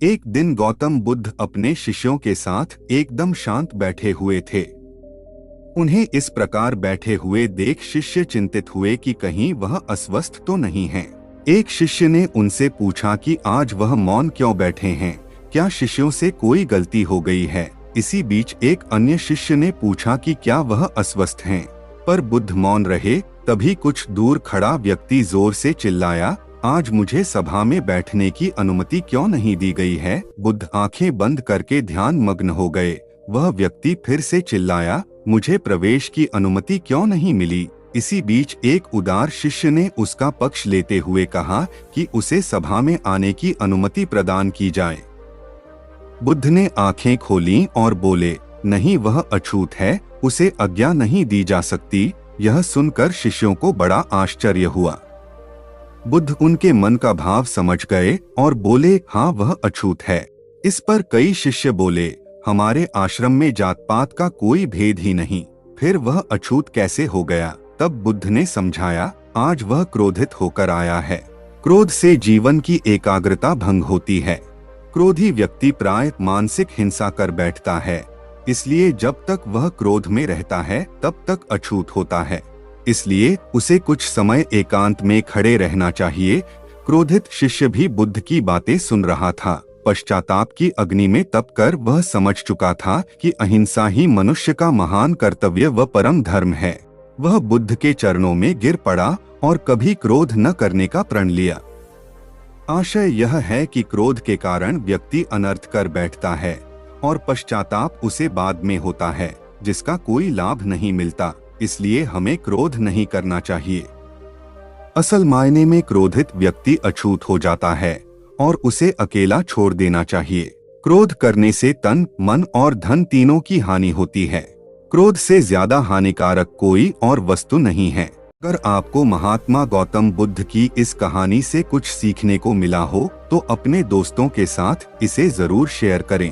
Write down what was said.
एक दिन गौतम बुद्ध अपने शिष्यों के साथ एकदम शांत बैठे हुए थे। उन्हें इस प्रकार बैठे हुए देख शिष्य चिंतित हुए कि कहीं वह अस्वस्थ तो नहीं हैं। एक शिष्य ने उनसे पूछा कि आज वह मौन क्यों बैठे हैं, क्या शिष्यों से कोई गलती हो गई है। इसी बीच एक अन्य शिष्य ने पूछा कि क्या वह अस्वस्थ हैं, पर बुद्ध मौन रहे। तभी कुछ दूर खड़ा व्यक्ति जोर से चिल्लाया, आज मुझे सभा में बैठने की अनुमति क्यों नहीं दी गई है। बुद्ध आंखें बंद करके ध्यान मग्न हो गए। वह व्यक्ति फिर से चिल्लाया, मुझे प्रवेश की अनुमति क्यों नहीं मिली। इसी बीच एक उदार शिष्य ने उसका पक्ष लेते हुए कहा कि उसे सभा में आने की अनुमति प्रदान की जाए। बुद्ध ने आंखें खोलीं और बोले, नहीं, वह अछूत है, उसे आज्ञा नहीं दी जा सकती। यह सुनकर शिष्यों को बड़ा आश्चर्य हुआ। बुद्ध उनके मन का भाव समझ गए और बोले, हाँ, वह अछूत है। इस पर कई शिष्य बोले, हमारे आश्रम में जात पात का कोई भेद ही नहीं, फिर वह अछूत कैसे हो गया। तब बुद्ध ने समझाया, आज वह क्रोधित होकर आया है। क्रोध से जीवन की एकाग्रता भंग होती है। क्रोधी व्यक्ति प्राय मानसिक हिंसा कर बैठता है, इसलिए जब तक वह क्रोध में रहता है तब तक अछूत होता है। इसलिए उसे कुछ समय एकांत में खड़े रहना चाहिए। क्रोधित शिष्य भी बुद्ध की बातें सुन रहा था। पश्चाताप की अग्नि में तपकर वह समझ चुका था कि अहिंसा ही मनुष्य का महान कर्तव्य व परम धर्म है। वह बुद्ध के चरणों में गिर पड़ा और कभी क्रोध न करने का प्रण लिया। आशय यह है कि क्रोध के कारण व्यक्ति अनर्थ कर बैठता है और पश्चाताप उसे बाद में होता है, जिसका कोई लाभ नहीं मिलता। इसलिए हमें क्रोध नहीं करना चाहिए। असल मायने में क्रोधित व्यक्ति अछूत हो जाता है और उसे अकेला छोड़ देना चाहिए। क्रोध करने से तन, मन और धन तीनों की हानि होती है। क्रोध से ज्यादा हानिकारक कोई और वस्तु नहीं है। अगर आपको महात्मा गौतम बुद्ध की इस कहानी से कुछ सीखने को मिला हो तो अपने दोस्तों के साथ इसे जरूर शेयर करें।